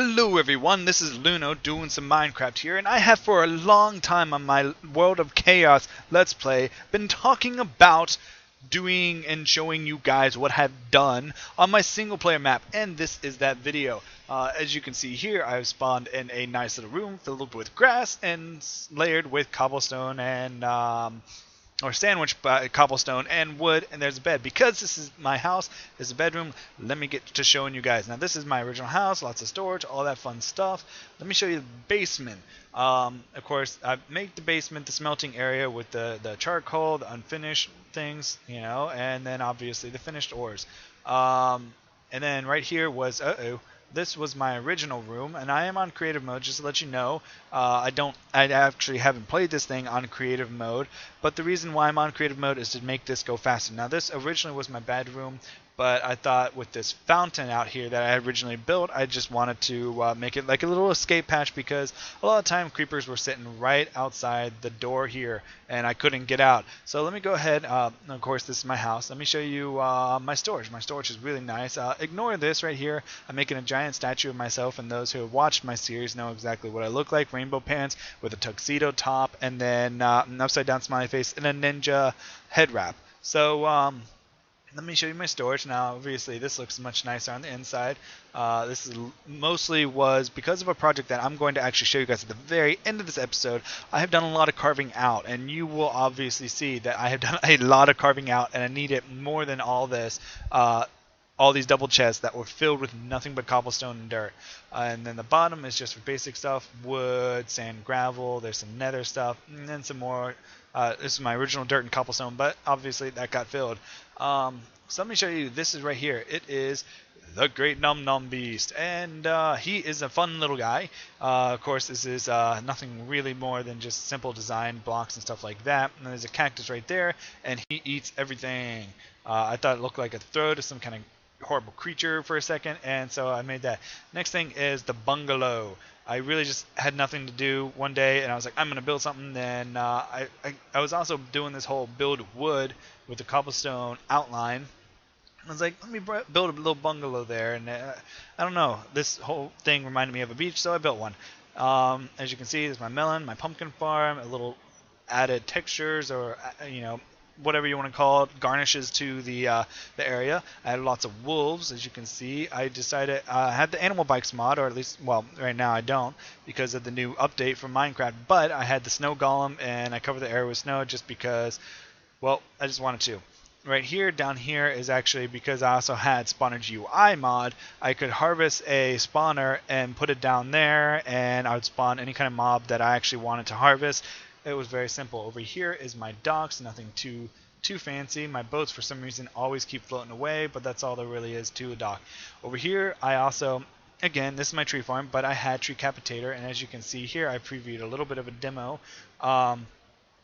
Hello everyone, this is Luno doing some Minecraft here, and I have for a long time on my World of Chaos Let's Play been talking about doing and showing you guys what I've done on my single player map, and this is that video. As you can see here, I've spawned in a nice little room filled with grass and layered with cobblestone and or sandwich by cobblestone and wood, and there's a bed. Because this is my house, there's a bedroom. Let me get to showing you guys. Now this is my original house, lots of storage, all that fun stuff. Let me show you the basement. Of course, I make the basement the smelting area with the charcoal, the unfinished things, you know, and then obviously the finished ores. And then right here was, this was my original room, and I am on creative mode, just to let you know. I actually haven't played this thing on creative mode, but the reason why I'm on creative mode is to make this go faster. Now this originally was my bedroom, but I thought with this fountain out here that I originally built, I just wanted to make it like a little escape hatch, because a lot of time creepers were sitting right outside the door here and I couldn't get out. So let me go ahead, of course this is my house, let me show you my storage. My storage is really nice. Ignore this right here, I'm making a giant statue of myself, and those who have watched my series know exactly what I look like. Rainbow pants with a tuxedo top, and then an upside down smiley face and a ninja head wrap. So let me show you my storage. Now obviously this looks much nicer on the inside. This is mostly was because of a project that I'm going to actually show you guys at the very end of this episode. I have done a lot of carving out, and you will obviously see that I have done a lot of carving out, and I need it more than all this. All these double chests that were filled with nothing but cobblestone and dirt. And then the bottom is just for basic stuff, wood, sand, gravel, there's some nether stuff, and then some more. This is my original dirt and cobblestone, but obviously that got filled. So let me show you, this is right here. It is the Great Num Num Beast, and he is a fun little guy. Of course, this is nothing really more than just simple design blocks and stuff like that. And there's a cactus right there, and he eats everything. I thought it looked like a throw to some kind of horrible creature for a second, and so I made that. Next thing is the bungalow. I really just had nothing to do one day, and I was like, I'm gonna build something. Then I was also doing this whole build wood with the cobblestone outline. I was like, let me build a little bungalow there, and I don't know, this whole thing reminded me of a beach, so I built one. As you can see, there's my melon, my pumpkin farm, a little added textures, or you know, whatever you want to call it, garnishes to the area. I had lots of wolves, as you can see. I decided I had the animal bikes mod, or at least, well, right now I don't because of the new update from Minecraft, but I had the snow golem, and I covered the area with snow just because, well, I just wanted to. Right here, down here is actually because I also had Spawner GUI mod. I could harvest a spawner and put it down there, and I would spawn any kind of mob that I actually wanted to harvest. It was very simple. Over here is my docks, nothing too fancy. My boats for some reason always keep floating away, but that's all there really is to a dock. Over here I also, again, this is my tree farm, but I had Tree Capitator, and as you can see here, I previewed a little bit of a demo. Well,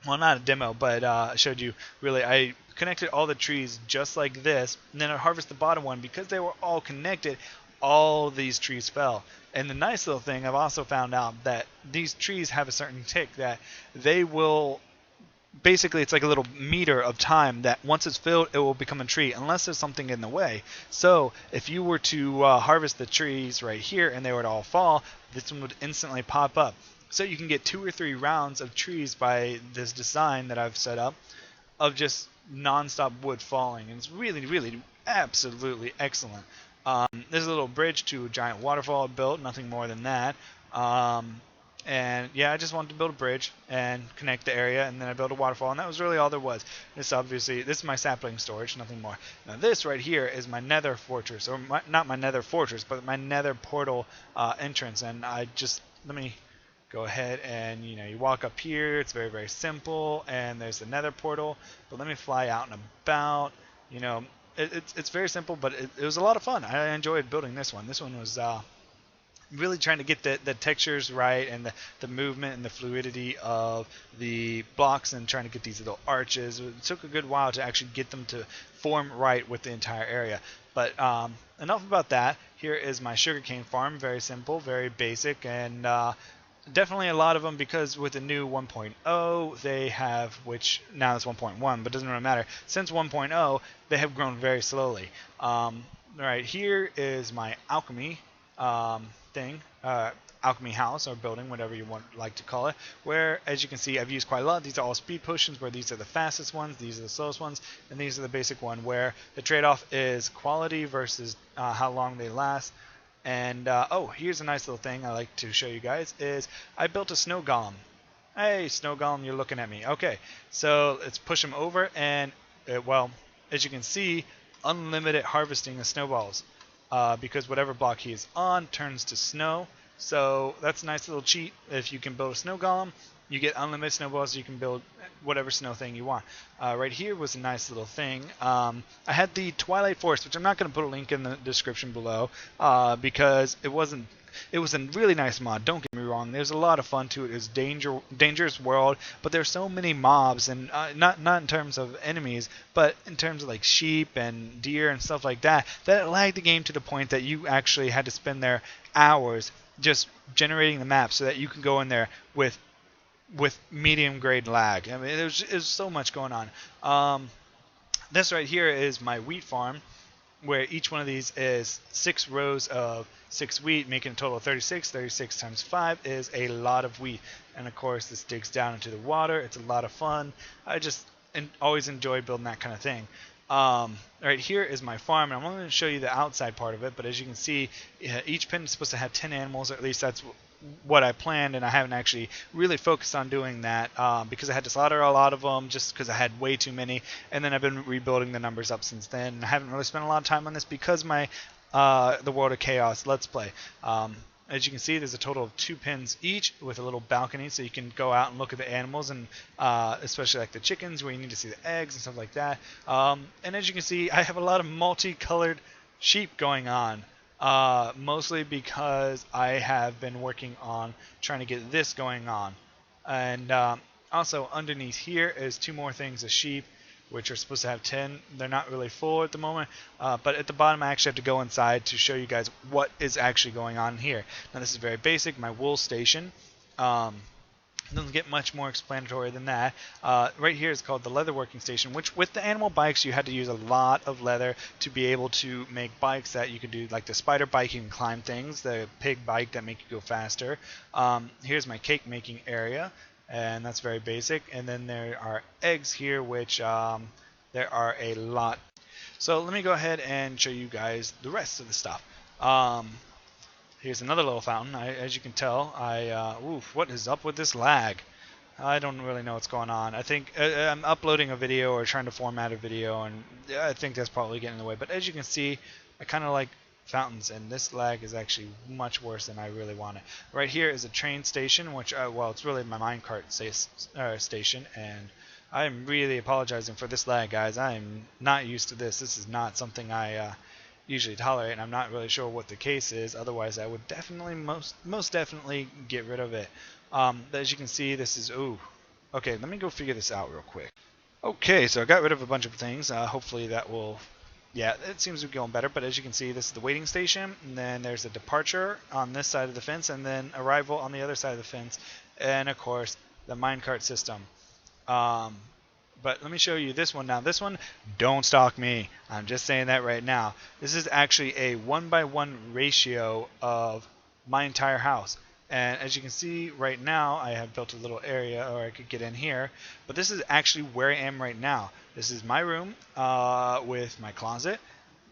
not a demo, but I showed you, really, I connected all the trees just like this, and then I harvested the bottom one. Because they were all connected, all these trees fell. And the nice little thing, I've also found out that these trees have a certain tick that they will, basically it's like a little meter of time that once it's filled, it will become a tree unless there's something in the way. So if you were to harvest the trees right here and they were to all fall, this one would instantly pop up. So you can get 2 or 3 rounds of trees by this design that I've set up of just non-stop wood falling, and it's really, really absolutely excellent. There's a little bridge to a giant waterfall I built, nothing more than that. And yeah, I just wanted to build a bridge and connect the area, and then I built a waterfall, and that was really all there was. This is my sapling storage, nothing more. Now this right here is my nether fortress, or not my nether fortress, but my nether portal entrance. And let me go ahead and, you know, you walk up here, it's very, very simple, and there's the nether portal. But let me fly out and about, you know, it's very simple, but it was a lot of fun. I enjoyed building this one. This one was really trying to get the textures right, and the movement and the fluidity of the blocks, and trying to get these little arches. It took a good while to actually get them to form right with the entire area. But enough about that. Here is my sugarcane farm. Very simple, very basic, and definitely a lot of them, because with the new 1.0 they have, which now it's 1.1, but it doesn't really matter. Since 1.0 they have grown very slowly. Right here is my alchemy thing, alchemy house or building, whatever you like to call it, where, as you can see, I've used quite a lot. These are all speed potions, where these are the fastest ones, these are the slowest ones, and these are the basic one, where the trade-off is quality versus how long they last. And oh, here's a nice little thing I like to show you guys, is I built a snow golem. Hey, snow golem, you're looking at me. Okay, so let's push him over, and well, as you can see, unlimited harvesting of snowballs, because whatever block he is on turns to snow. So that's a nice little cheat. If you can build a snow golem, you get unlimited snowballs. You can build whatever snow thing you want. Right here was a nice little thing. I had the Twilight Forest, which I'm not going to put a link in the description below, because it was a really nice mod. Don't get me wrong. There's a lot of fun to it. It's dangerous world, but there's so many mobs, and not in terms of enemies, but in terms of like sheep and deer and stuff like that. That it lagged the game to the point that you actually had to spend there hours just generating the map so that you can go in there with medium grade lag. I mean, there's so much going on. This right here is my wheat farm, where each one of these is 6 rows of 6 wheat, making a total of 36. 36 times 5 is a lot of wheat. And of course, this digs down into the water. It's a lot of fun. I just always enjoy building that kind of thing. Right here is my farm, and I'm only going to show you the outside part of it, but as you can see, each pen is supposed to have 10 animals, or at least that's what I planned, and I haven't actually really focused on doing that because I had to slaughter a lot of them just because I had way too many, and then I've been rebuilding the numbers up since then. I haven't really spent a lot of time on this because my the World of Chaos Let's Play. As you can see, there's a total of 2 pens each with a little balcony, so you can go out and look at the animals, and especially like the chickens, where you need to see the eggs and stuff like that. And as you can see, I have a lot of multicolored sheep going on, mostly because I have been working on trying to get this going on. And also underneath here is 2 more things of sheep, which are supposed to have 10. They're not really full at the moment, but at the bottom I actually have to go inside to show you guys what is actually going on here. Now this is very basic, my wool station. Doesn't get much more explanatory than that. Right here is called the leather working station, which with the animal bikes you had to use a lot of leather to be able to make bikes that you could do, like the spider bike, you can climb things, the pig bike that make you go faster. Here's my cake making area, and that's very basic. And then there are eggs here, which there are a lot. So let me go ahead and show you guys the rest of the stuff. Here's another little fountain. As you can tell, oof, what is up with this lag? I don't really know what's going on. I think I'm uploading a video or trying to format a video, and I think that's probably getting in the way. But as you can see, I kind of like fountains, and this lag is actually much worse than I really want it. Right here is a train station, which, well, it's really my minecart station, and I'm really apologizing for this lag, guys. I'm not used to this. This is not something I usually tolerate, and I'm not really sure what the case is. Otherwise, I would definitely, most definitely get rid of it. As you can see, this is, ooh. Okay, let me go figure this out real quick. Okay, so I got rid of a bunch of things. Hopefully that will, yeah, it seems to be going better. But as you can see, this is the waiting station, and then there's a departure on this side of the fence, and then arrival on the other side of the fence, and of course the minecart system. But let me show you this one now. This one, don't stalk me. I'm just saying that right now. This is actually a 1:1 ratio of my entire house. And as you can see right now, I have built a little area, or I could get in here. But this is actually where I am right now. This is my room with my closet,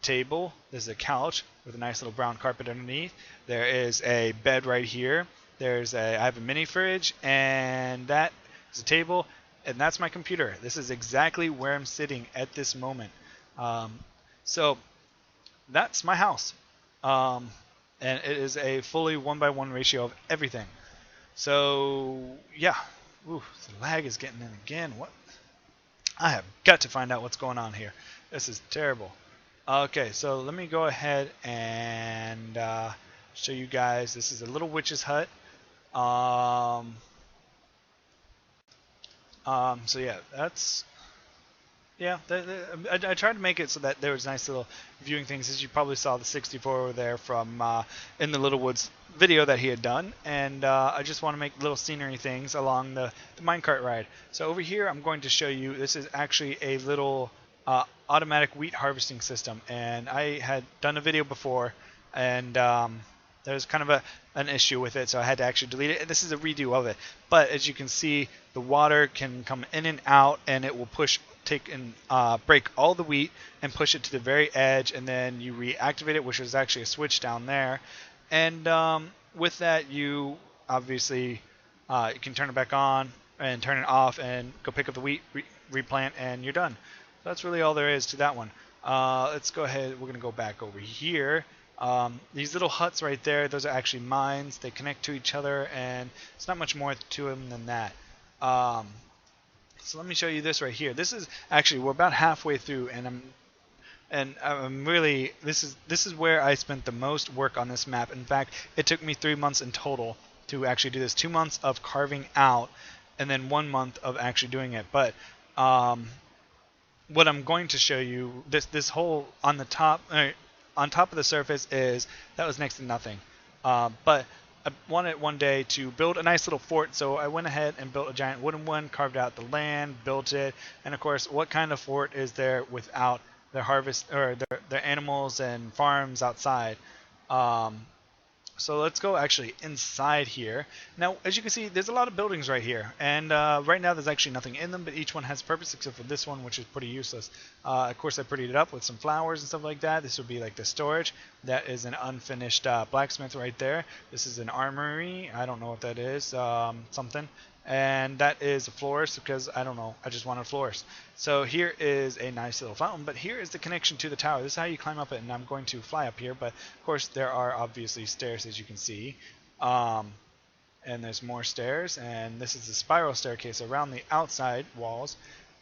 table. This is a couch with a nice little brown carpet underneath. There is a bed right here. I have a mini fridge, and that is a table. And that's my computer. This is exactly where I'm sitting at this moment. So that's my house. And it is a fully 1:1 ratio of everything. So yeah. Ooh, the lag is getting in again. What? I have got to find out what's going on here. This is terrible. Okay, so let me go ahead and show you guys. This is a little witch's hut. So yeah, that's, yeah, I tried to make it so that there was nice little viewing things. As you probably saw the 64 over there from in the Little Woods video that he had done, and I just want to make little scenery things along the minecart ride. So over here I'm going to show you, this is actually a little automatic wheat harvesting system, and I had done a video before, and there's kind of an issue with it, so I had to actually delete it. And this is a redo of it. But as you can see, the water can come in and out, and it will break all the wheat and push it to the very edge, and then you reactivate it, which is actually a switch down there. And with that, you obviously you can turn it back on and turn it off and go pick up the wheat, replant, and you're done. So that's really all there is to that one. Let's go ahead. We're going to go back over here. These little huts right there, those are actually mines. They connect to each other, and it's not much more to them than that. So let me show you this right here. This is actually, we're about halfway through, and I'm really, this is where I spent the most work on this map. In fact, it took me 3 months in total to actually do this. 2 months of carving out, and then 1 month of actually doing it. But what I'm going to show you, this hole on the top, on top of the surface, that was next to nothing. But I wanted one day to build a nice little fort, so I went ahead and built a giant wooden one, carved out the land, built it, and of course, what kind of fort is there without their harvest or their animals and farms outside? So let's go actually inside here. Now, as you can see, there's a lot of buildings right here, and right now there's actually nothing in them, but each one has purpose except for this one, which is pretty useless. Of course, I prettied it up with some flowers and stuff like that. This would be like the storage. That is an unfinished blacksmith right there. This is an armory. I don't know what that is. Something. And that is a florist because, I don't know, I just wanted a florist. So here is a nice little fountain, but here is the connection to the tower. This is how you climb up it, and I'm going to fly up here, but of course there are obviously stairs, as you can see. And there's more stairs, and this is a spiral staircase around the outside walls.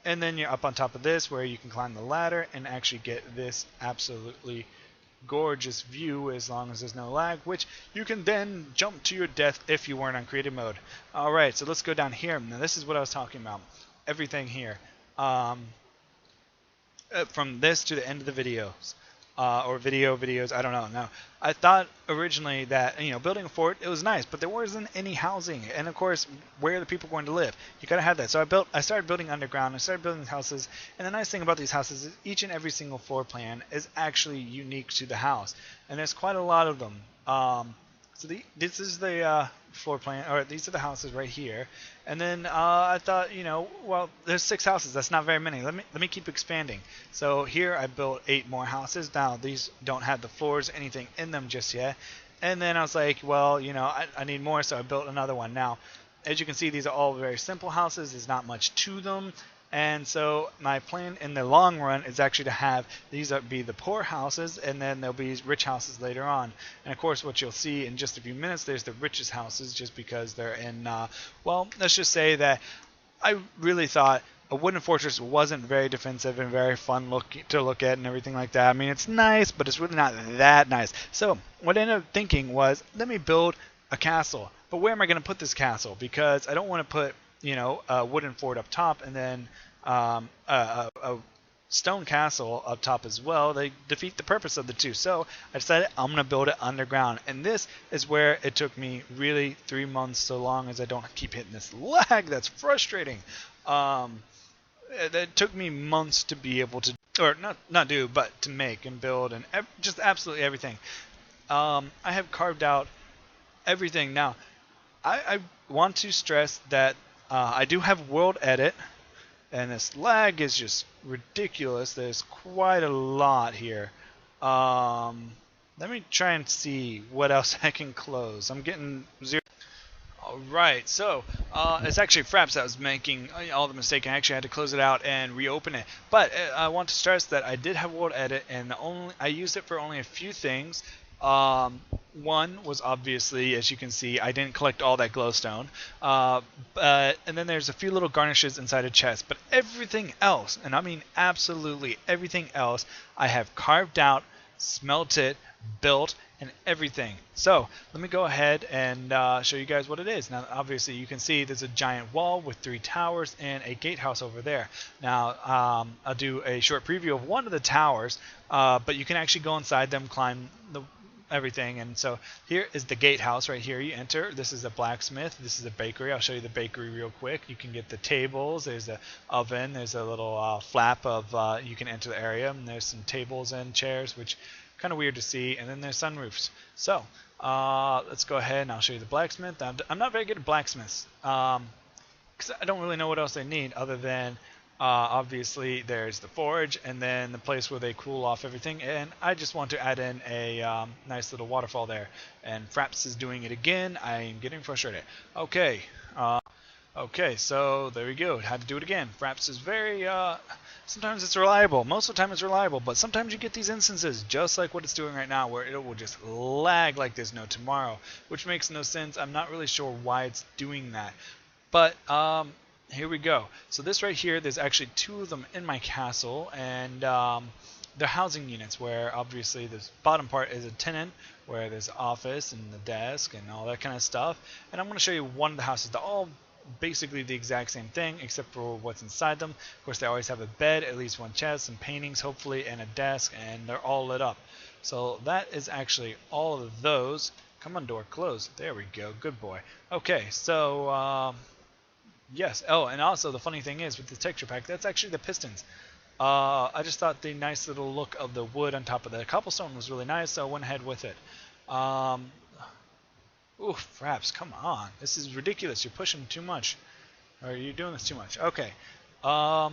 And then you're up on top of this where you can climb the ladder and actually get this absolutely gorgeous view as long as there's no lag, which you can then jump to your death if you weren't on creative mode. Alright, so let's go down here. Now this is what I was talking about. Everything here. From this to the end of the videos. Or videos, I don't know. Now, I thought originally that, building a fort, it was nice, but there wasn't any housing. And of course, where are the people going to live? You gotta have that. So I started building underground, I started building houses, and the nice thing about these houses is each and every single floor plan is actually unique to the house. And there's quite a lot of them. So this is the floor plan, or these are the houses right here. And then I thought, well, there's 6 houses. That's not very many. Let me keep expanding. So here I built 8 more houses. Now these don't have the floors, anything in them just yet. And then I was like, well, I need more, so I built another one. Now, as you can see, these are all very simple houses. There's not much to them. And so my plan in the long run is actually to have these be the poor houses, and then there'll be rich houses later on. And of course, what you'll see in just a few minutes, there's the richest houses, just because they're in, well, let's just say that I really thought a wooden fortress wasn't very defensive and very fun to look at and everything like that. I mean, it's nice, but it's really not that nice. So what I ended up thinking was, let me build a castle. But where am I going to put this castle? Because I don't want to put a wooden fort up top and then a stone castle up top as well. They defeat the purpose of the two. So I decided I'm going to build it underground. And this is where it took me really 3 months, so long as I don't keep hitting this lag. That's frustrating. It took me months to be able to, or not do, but to make and build and just absolutely everything. I have carved out everything. Now, I want to stress that I do have world edit, and this lag is just ridiculous. There's quite a lot here. Let me try and see what else I can close. I'm getting 0. Alright, so it's actually Fraps that was making all the mistake. I actually had to close it out and reopen it. But I want to stress that I did have world edit, and I used it for only a few things. One was obviously, as you can see, I didn't collect all that glowstone, and then there's a few little garnishes inside a chest, but everything else, and I mean absolutely everything else, I have carved out, smelted, built, and everything. So let me go ahead and show you guys what it is. Now obviously you can see there's a giant wall with 3 towers and a gatehouse over there. Now I'll do a short preview of one of the towers, but you can actually go inside them, climb everything. And so here is the gatehouse right here. You enter. This is a blacksmith. This is a bakery. I'll show you the bakery real quick. You can get the tables. There's an oven. There's a little flap of you can enter the area. And there's some tables and chairs, which kind of weird to see. And then there's sunroofs. So Let's go ahead and I'll show you the blacksmith. I'm not very good at blacksmiths because I don't really know what else they need other than obviously there's the forge and then the place where they cool off everything, and I just want to add in a nice little waterfall there, and Fraps is doing it again. I'm getting frustrated. Okay, so there we go. Had to do it again. Fraps is very sometimes it's reliable. Most of the time it's reliable, but sometimes you get these instances just like what it's doing right now where it will just lag like there's no tomorrow, which makes no sense. I'm not really sure why it's doing that. But here we go. So this right here, there's actually 2 of them in my castle, and they're housing units where obviously this bottom part is a tenant where there's office and the desk and all that kind of stuff. And I'm going to show you one of the houses. They're all basically the exact same thing except for what's inside them. Of course, they always have a bed, at least one chest, some paintings hopefully, and a desk, and they're all lit up. So that is actually all of those. Come on, door, close. There we go. Good boy. Okay, so yes. Oh, and also the funny thing is with the texture pack, that's actually the pistons. I just thought the nice little look of the wood on top of the cobblestone was really nice, so I went ahead with it. Ooh, Fraps, come on. This is ridiculous. You're pushing too much. Or you're doing this too much. Okay. Not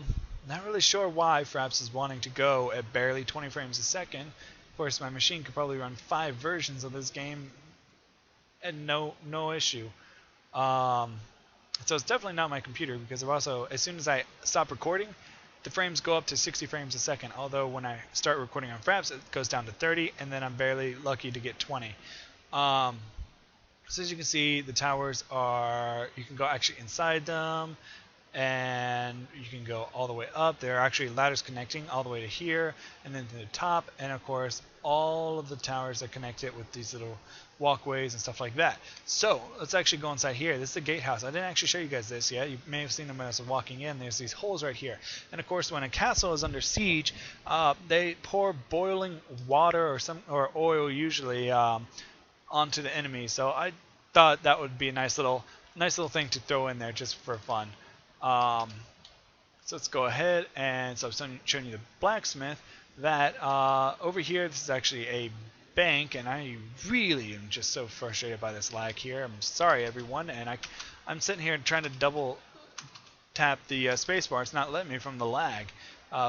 really sure why Fraps is wanting to go at barely 20 frames a second. Of course, my machine could probably run 5 versions of this game and no issue. So it's definitely not my computer, because also, as soon as I stop recording, the frames go up to 60 frames a second. Although when I start recording on Fraps, it goes down to 30, and then I'm barely lucky to get 20. So as you can see, the towers are, you can go actually inside them, and you can go all the way up. There are actually ladders connecting all the way to here, and then to the top, and of course, all of the towers that connect it with these little walkways and stuff like that. So let's actually go inside here. This is the gatehouse. I didn't actually show you guys this yet. You may have seen them when I was walking in. There's these holes right here. And of course, when a castle is under siege, they pour boiling water or oil usually onto the enemy. So I thought that would be a nice little thing to throw in there just for fun. So let's go ahead, and so I'm showing you the blacksmith. That over here, this is actually a bank, and I really am just so frustrated by this lag here. I'm sorry, everyone, and I'm sitting here trying to double tap the spacebar. It's not letting me from the lag,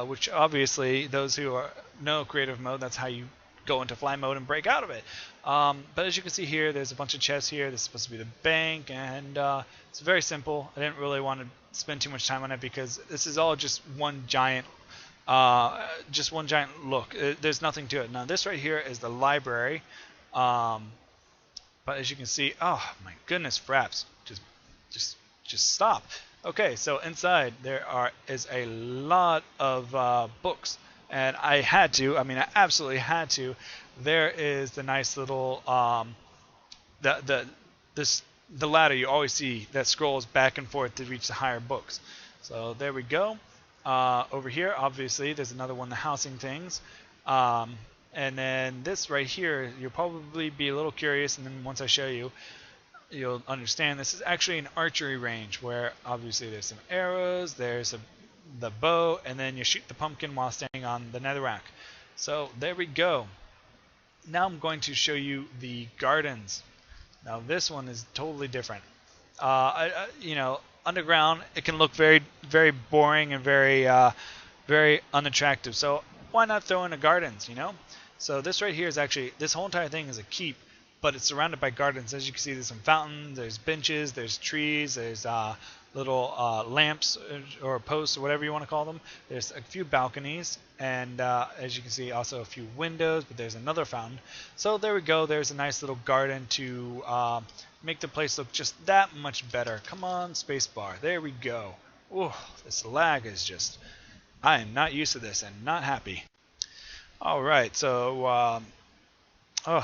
which obviously those who know creative mode, that's how you go into fly mode and break out of it. But as you can see here, there's a bunch of chests here. This is supposed to be the bank, and it's very simple. I didn't really want to spend too much time on it because this is all just one giant look. There's nothing to it. Now this right here is the library, but as you can see, oh my goodness, Fraps, just stop. Okay, so inside there is a lot of books. And I absolutely had to. There is the nice little the ladder you always see that scrolls back and forth to reach the higher books. So there we go. Over here, obviously, there's another one, the housing things. And then this right here, you'll probably be a little curious, and then once I show you, you'll understand. This is actually an archery range where obviously there's some arrows, there's the bow, and then you shoot the pumpkin while standing on the netherrack. So there we go. Now I'm going to show you the gardens. Now this one is totally different. Underground, it can look very, very boring and very, very unattractive. So why not throw in the gardens? So this right here is actually, this whole entire thing is a keep, but it's surrounded by gardens. As you can see, there's some fountains, there's benches, there's trees, there's little lamps or posts or whatever you want to call them. There's a few balconies, and as you can see, also a few windows, but there's another fountain. So there we go. There's a nice little garden to make the place look just that much better. Come on, spacebar. There we go. Ooh, this lag is just, I am not used to this and not happy. Alright, so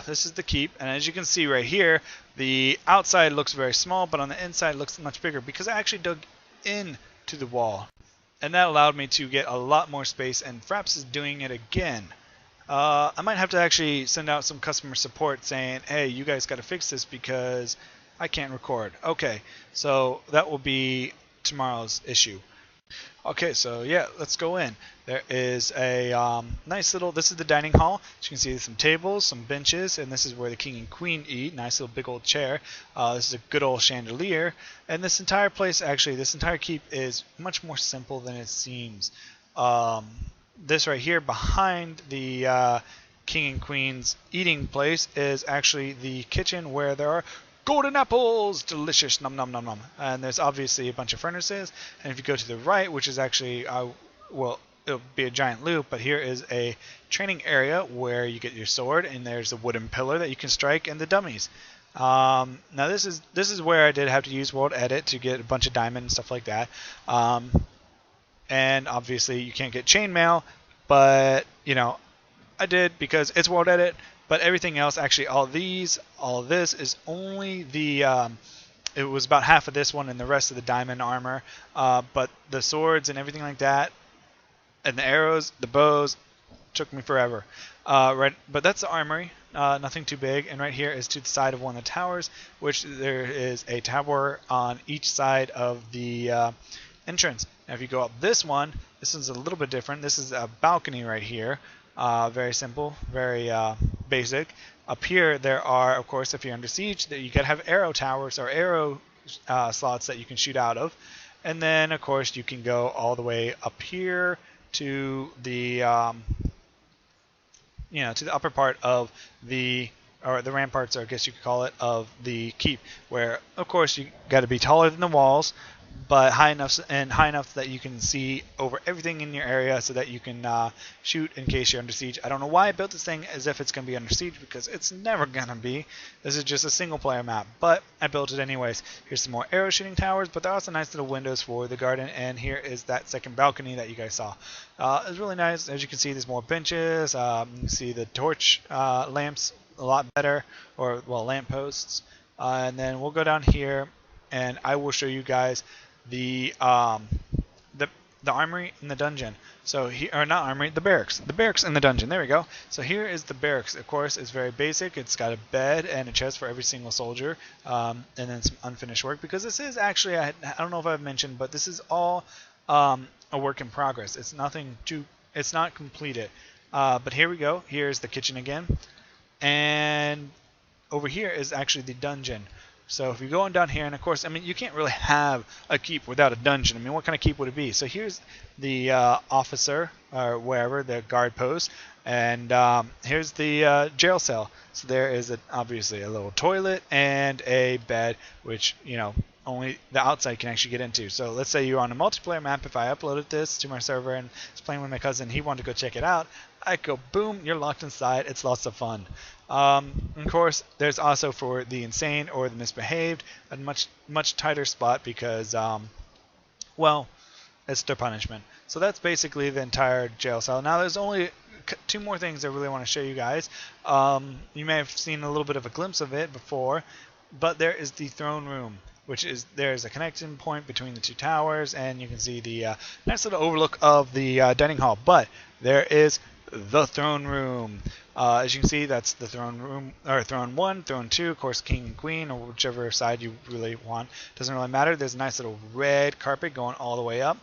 this is the keep, and as you can see right here, the outside looks very small, but on the inside it looks much bigger because I actually dug into the wall, and that allowed me to get a lot more space, and Fraps is doing it again. I might have to actually send out some customer support saying, hey, you guys got to fix this because I can't record. Okay, so that will be tomorrow's issue. Okay, so yeah, let's go in. There is a nice little, this is the dining hall. As you can see, some tables, some benches, and this is where the king and queen eat. Nice little big old chair. This is a good old chandelier. And this entire place, actually, this entire keep is much more simple than it seems. Um, this right here behind the king and queen's eating place is actually the kitchen where there are golden apples, delicious, nom nom nom nom. And there's obviously a bunch of furnaces. And if you go to the right, which is actually, well, it'll be a giant loop, but here is a training area where you get your sword, and there's a wooden pillar that you can strike, and the dummies. Now this is where I did have to use World Edit to get a bunch of diamond and stuff like that. And obviously you can't get chainmail, but you know, I did because it's World Edit. But everything else, actually, all of this is only the. It was about half of this one and the rest of the diamond armor. But the swords and everything like that, and the arrows, the bows, took me forever. Right, but that's the armory. Nothing too big. And right here is to the side of one of the towers, which there is a tower on each side of the entrance. Now, if you go up this one's a little bit different. This is a balcony right here. Very simple, very basic. Up here, there are, of course, if you're under siege, that you could have arrow towers or arrow slots that you can shoot out of. And then, of course, you can go all the way up here to the, to the upper part of or the ramparts, or I guess you could call it, of the keep, where, of course, you got to be taller than the walls, but high enough that you can see over everything in your area, so that you can shoot in case you're under siege. I don't know why I built this thing as if it's going to be under siege, because it's never going to be. This is just a single player map, but I built it anyways. Here's some more arrow shooting towers, but there are also nice little windows for the garden, and here is that second balcony that you guys saw. It's really nice. As you can see, there's more benches. You can see the torch lamps a lot better, or well, lamp posts. And then we'll go down here, and I will show you guys the armory in the dungeon. So here, or not armory, the barracks in the dungeon. There we go. So here is the barracks. Of course, it's very basic. It's got a bed and a chest for every single soldier, and then some unfinished work, because this is actually, I don't know if I've mentioned, but this is all a work in progress. It's not completed. But here we go. Here's the kitchen again, and over here is actually the dungeon. So if you go on down here, and of course, I mean, you can't really have a keep without a dungeon. I mean, what kind of keep would it be? So here's the officer, or wherever, the guard post, and here's the jail cell. So there is obviously a little toilet and a bed, which, only the outside can actually get into. So let's say you're on a multiplayer map. If I uploaded this to my server and was playing with my cousin, he wanted to go check it out, I go, boom, you're locked inside. It's lots of fun. Of course, there's also, for the insane or the misbehaved, a much tighter spot, because, well, it's their punishment. So that's basically the entire jail cell. Now, there's only two more things I really want to show you guys. You may have seen a little bit of a glimpse of it before, but there is the throne room, which is, there's a connection point between the two towers, and you can see the nice little overlook of the dining hall. But there is the throne room. As you can see, that's the throne room, or throne 1, throne 2, of course, king and queen, or whichever side you really want. Doesn't really matter. There's a nice little red carpet going all the way up,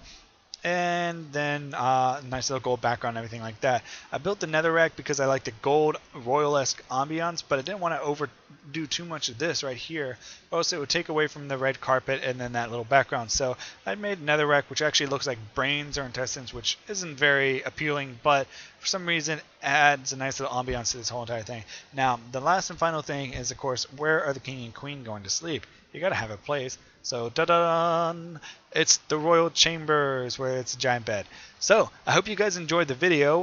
and then nice little gold background and everything like that. I built the netherrack because I like the gold royal-esque ambiance, but I didn't want to overdo too much of this right here. Also, it would take away from the red carpet and then that little background. So I made netherrack, which actually looks like brains or intestines, which isn't very appealing, but for some reason adds a nice little ambiance to this whole entire thing. Now, the last and final thing is, of course, where are the king and queen going to sleep? You gotta have a place. So, da-da-dun! It's the royal chambers, where it's a giant bed. So, I hope you guys enjoyed the video.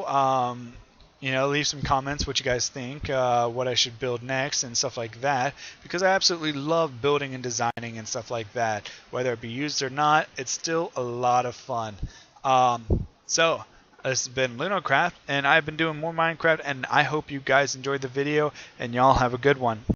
Leave some comments what you guys think, what I should build next and stuff like that, because I absolutely love building and designing and stuff like that. Whether it be used or not, it's still a lot of fun. So, this has been LunoCraft, and I've been doing more Minecraft, and I hope you guys enjoyed the video, and y'all have a good one.